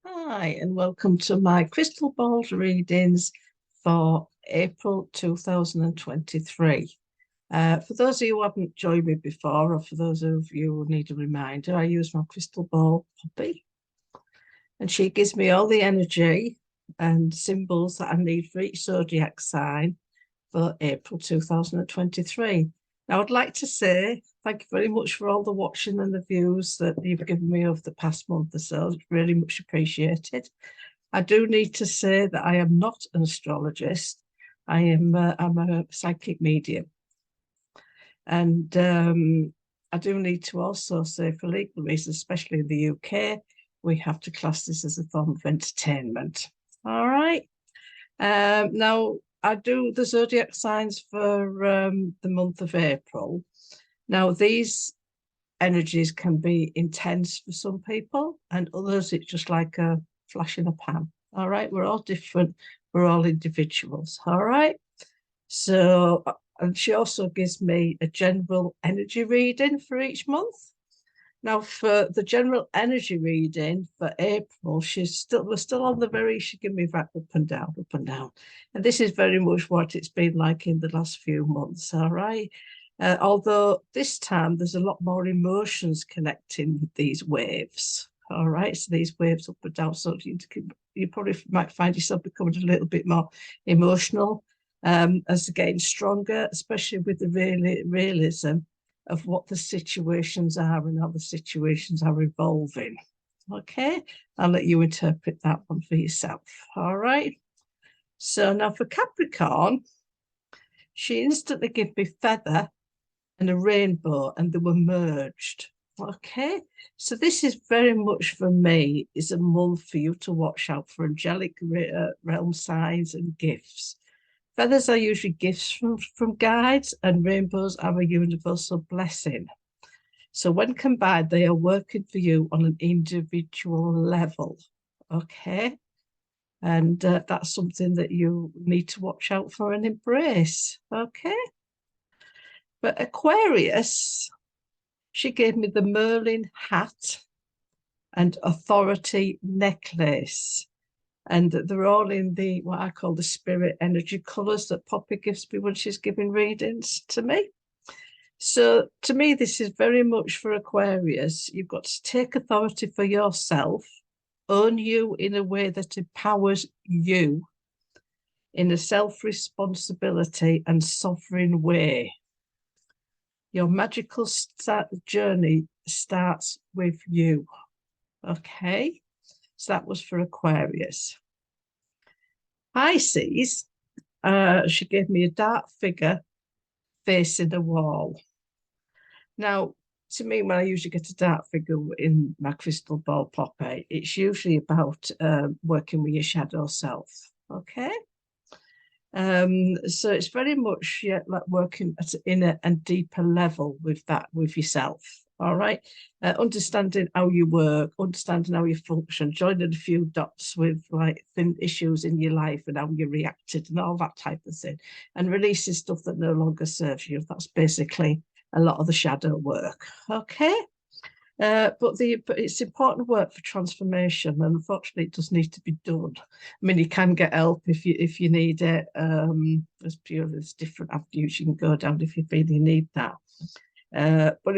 Hi, and welcome to my crystal ball readings for April 2023. For those of you who haven't joined me before, or for those of you who need a reminder, I use my crystal ball Poppy, and she gives me all the energy and symbols that I need for each zodiac sign for April 2023. Now, I'd like to say thank you very much for all the watching and the views that you've given me over the past month or so. It's really much appreciated. I do need to say that I am not an astrologist. I'm a psychic medium. And I do need to also say, for legal reasons, especially in the UK, we have to class this as a form of entertainment. All right. Now, I do the zodiac signs for the month of April. Now, these energies can be intense for some people, and others it's just like a flash in a pan. All right, we're all different. We're all individuals. All right. So, and she also gives me a general energy reading for each month. Now, for the general energy reading for April, we're still on the very, she gave me that up and down, up and down. And this is very much what it's been like in the last few months, all right? Although this time there's a lot more emotions connecting with these waves, all right? So these waves up and down, so you probably might find yourself becoming a little bit more emotional as getting stronger, especially with the realism of what the situations are and how the situations are evolving. Okay, I'll let you interpret that one for yourself. All right. So now for Capricorn, she instantly gave me feather and a rainbow, and they were merged. Okay, so this is very much for me is a month for you to watch out for angelic realm signs and gifts. Feathers are usually gifts from guides, and rainbows are a universal blessing. So when combined, they are working for you on an individual level. Okay. And that's something that you need to watch out for and embrace. Okay. But Aquarius, she gave me the Merlin hat and authority necklace. And they're all in the what I call the spirit energy colours that Poppy gives me when she's giving readings to me. So to me, this is very much for Aquarius. You've got to take authority for yourself, own you in a way that empowers you in a self-responsibility and sovereign way. Your magical journey starts with you. Okay. So that was for Aquarius. Pisces, she gave me a dark figure facing a wall. Now, to me, when I usually get a dark figure in my crystal ball Poppy, it's usually about working with your shadow self. Okay. So it's very much like working at an inner and deeper level with that, with yourself. All right. Understanding how you work, understanding how you function, joining a few dots with like thin issues in your life and how you reacted and all that type of thing, and releasing stuff that no longer serves you. That's basically a lot of the shadow work. Okay. But it's important work for transformation, and unfortunately, it does need to be done. I mean, you can get help if you need it. There's different avenues you can go down if you feel you need that. But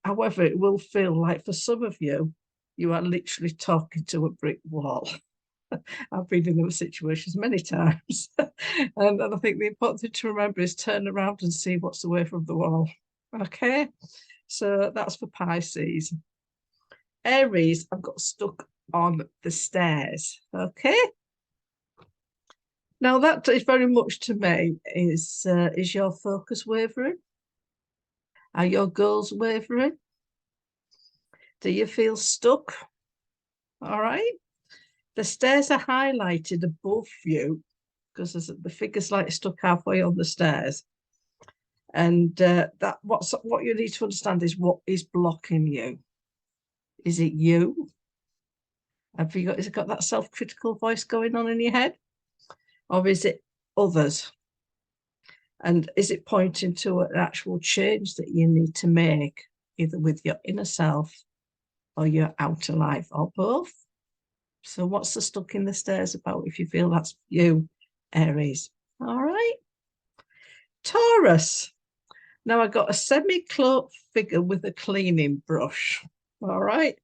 however, it will feel like for some of you, you are literally talking to a brick wall. I've been in those situations many times, and I think the important thing to remember is turn around and see what's away from the wall. Okay. So that's for Pisces. Aries, I've got stuck on the stairs. Okay. Now that is very much to me is your focus wavering? Are your goals wavering? Do you feel stuck? All right. The stairs are highlighted above you because the figure's like stuck halfway on the stairs. And what you need to understand is what is blocking you. Is it you? Has it got that self-critical voice going on in your head? Or is it others? And is it pointing to an actual change that you need to make, either with your inner self or your outer life, or both? So what's the stuck in the stairs about if you feel that's you, Aries? All right. Taurus. Now I got a semi-cloaked figure with a cleaning brush. All right.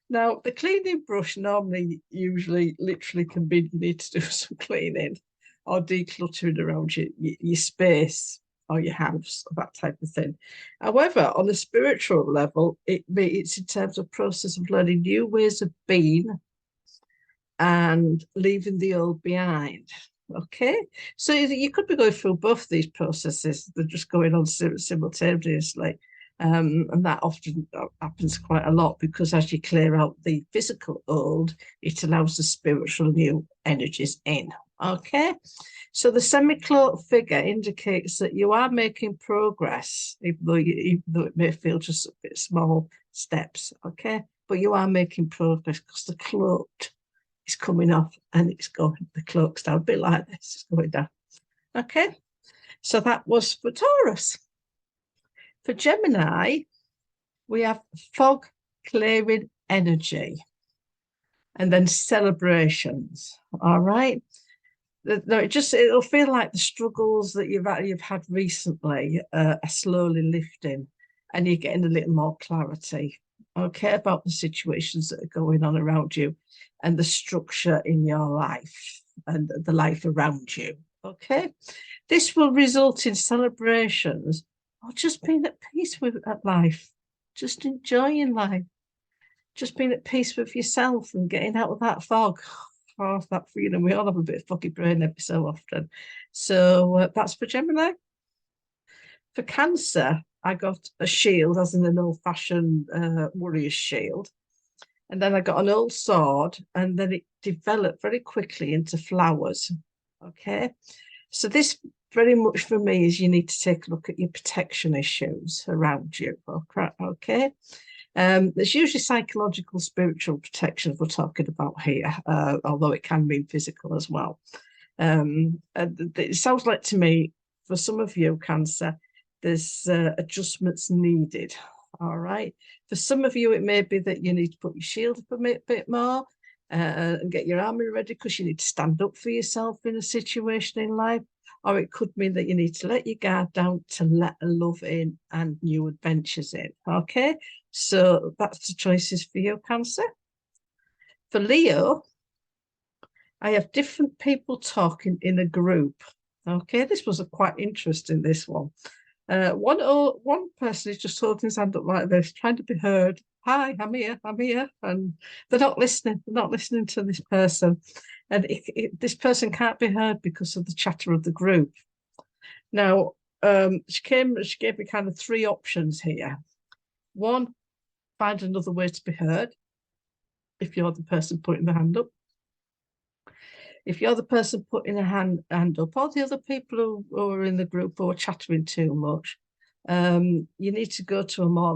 Now the cleaning brush normally, usually, literally can be you need to do some cleaning or decluttering around your space or your house, or that type of thing. However, on a spiritual level, it's in terms of process of learning new ways of being and leaving the old behind. Okay, so you could be going through both these processes. They're just going on simultaneously. And that often happens quite a lot because as you clear out the physical old, it allows the spiritual new energies in. Okay, so the semi-cloaked figure indicates that you are making progress, even though it may feel just a bit small steps. Okay, but you are making progress because the cloaked is coming off and it's going, the cloak's down, a bit like this, it's going down. Okay, so that was for Taurus. For Gemini, we have fog clearing energy and then celebrations. All right. No, it'll feel like the struggles that you've had recently are slowly lifting and you're getting a little more clarity, okay, about the situations that are going on around you and the structure in your life and the life around you, okay? This will result in celebrations or just being at peace with life, just enjoying life, just being at peace with yourself and getting out of that fog. Oh, that freedom. We all have a bit of foggy brain every so often. So that's for Gemini. For Cancer, I got a shield, as in an old-fashioned warrior's shield. And then I got an old sword, and then it developed very quickly into flowers. Okay. So this very much for me is you need to take a look at your protection issues around you. Okay. There's usually psychological, spiritual protections we're talking about here, although it can be physical as well. It sounds like to me, for some of you, Cancer, there's adjustments needed. All right. For some of you, it may be that you need to put your shield up a bit more and get your armor ready because you need to stand up for yourself in a situation in life. Or it could mean that you need to let your guard down to let love in and new adventures in. Okay. So that's the choices for you, Cancer. For Leo, I have different people talking in a group. Okay, this was quite interesting, this one. One person is just holding his hand up like this, trying to be heard. Hi, I'm here. And they're not listening. They're not listening to this person. And this person can't be heard because of the chatter of the group. Now, she gave me kind of three options here. One, find another way to be heard if you're the person putting the hand up. If you're the person putting a hand up, or the other people who are in the group who are chattering too much, you need to go to a more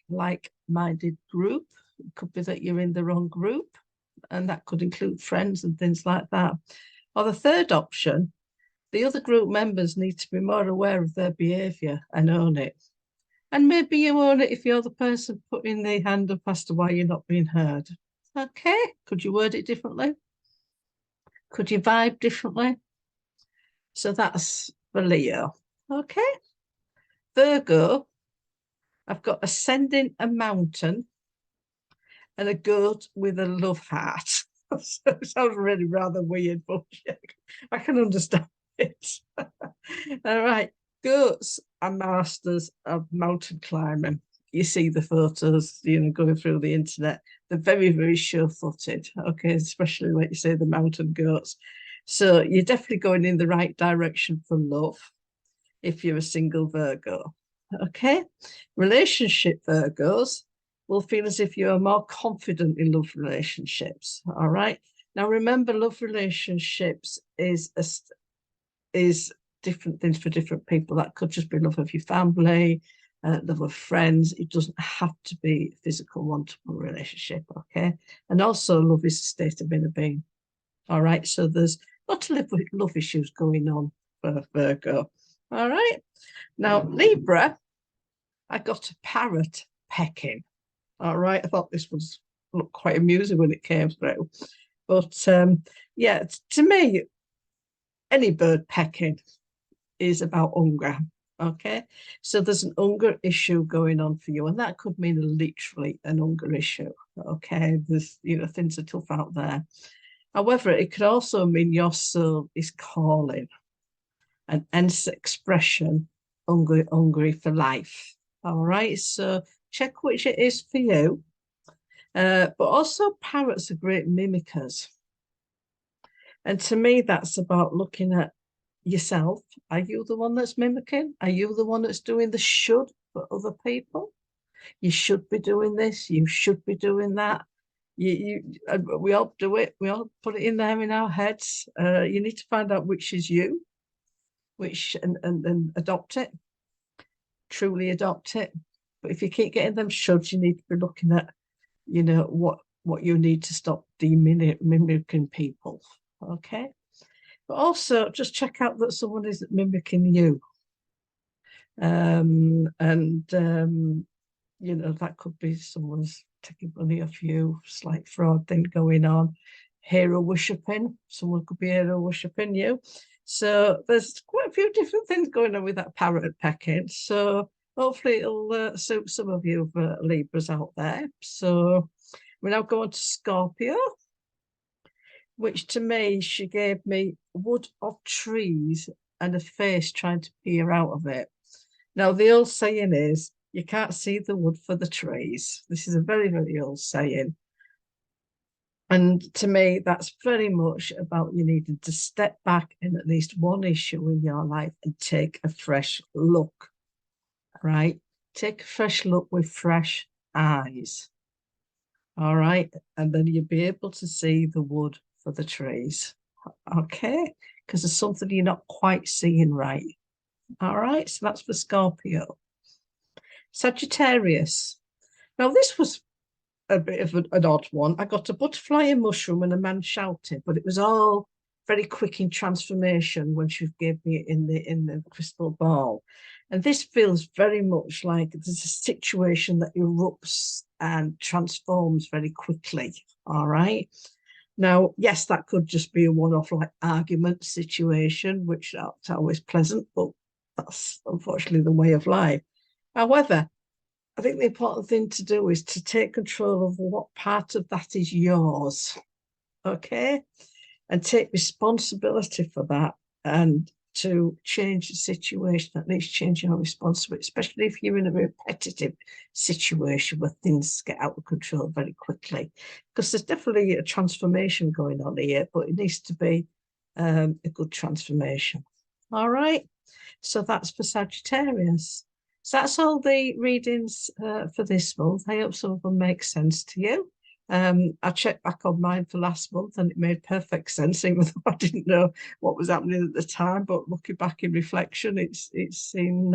like-minded group. It could be that you're in the wrong group, and that could include friends and things like that. Or the third option, the other group members need to be more aware of their behaviour and own it. And maybe you own it if you're the person putting the hand up as to why you're not being heard. Okay, could you word it differently? Could you vibe differently? So that's for Leo. Okay. Virgo, I've got ascending a mountain and a goat with a love heart. So it sounds really rather weird, but I can understand it. All right. Goats are masters of mountain climbing. You see the photos, going through the internet. They're very, very sure-footed, okay, especially like you say, the mountain goats. So you're definitely going in the right direction for love if you're a single Virgo, okay? Relationship Virgos will feel as if you are more confident in love relationships, all right? Now, remember, love relationships is different things for different people. That could just be love of your family, love of friends. It doesn't have to be a physical one-to-one relationship, okay? And also love is a state of inner being, all right? So there's lots of love issues going on for Virgo, all right? Now, Libra, I got a parrot pecking, all right? I thought this looked quite amusing when it came through. But yeah, to me, any bird pecking is about hunger. Okay, so there's an hunger issue going on for you, and that could mean literally an hunger issue. Okay, there's things are tough out there. However, it could also mean your soul is calling, and hence expression, hungry for life. All right, so check which it is for you. But also, parrots are great mimickers. And to me, that's about looking at yourself. Are you the one that's mimicking? Are you the one that's doing the should for other people? You should be doing this. You should be doing that. We all do it. We all put it in there in our heads. You need to find out which is you, and adopt it. Truly adopt it. But if you keep getting them shoulds, you need to be looking at, what you need to stop mimicking people. Okay. But also just check out that someone isn't mimicking you. That could be someone's taking money off you, slight fraud thing going on, hero worshipping. Someone could be hero worshipping you. So there's quite a few different things going on with that parrot pecking. So hopefully it'll suit some of you Libras out there. So we're now going to Scorpio, which to me, she gave me wood of trees and a face trying to peer out of it. Now, the old saying is, you can't see the wood for the trees. This is a very, very old saying. And to me, that's very much about you needing to step back in at least one issue in your life and take a fresh look, right? Take a fresh look with fresh eyes. All right. And then you'll be able to see the wood for the trees. Okay. Because there's something you're not quite seeing right. All right. So that's for Scorpio. Sagittarius. Now, this was a bit of an odd one. I got a butterfly, a mushroom, and a man shouted, but it was all very quick in transformation when she gave me it in the crystal ball. And this feels very much like there's a situation that erupts and transforms very quickly. All right. Now, yes, that could just be a one-off like argument situation, which that's always pleasant, but that's unfortunately the way of life. However, I think the important thing to do is to take control of what part of that is yours, okay? And take responsibility for that, and to change the situation, at least change your responsibility, especially if you're in a repetitive situation where things get out of control very quickly. Because there's definitely a transformation going on here, but it needs to be a good transformation. All right. So that's for Sagittarius. So that's all the readings for this month. I hope some of them make sense to you. I checked back on mine for last month and it made perfect sense, even though I didn't know what was happening at the time. But looking back in reflection, it's seen,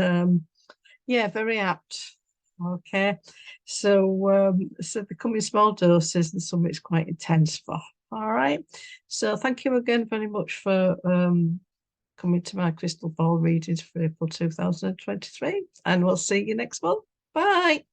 very apt. Okay, so they're coming small doses, and some it's quite intense for. All right, so thank you again very much for coming to my crystal ball readings for April 2023, and we'll see you next month. Bye.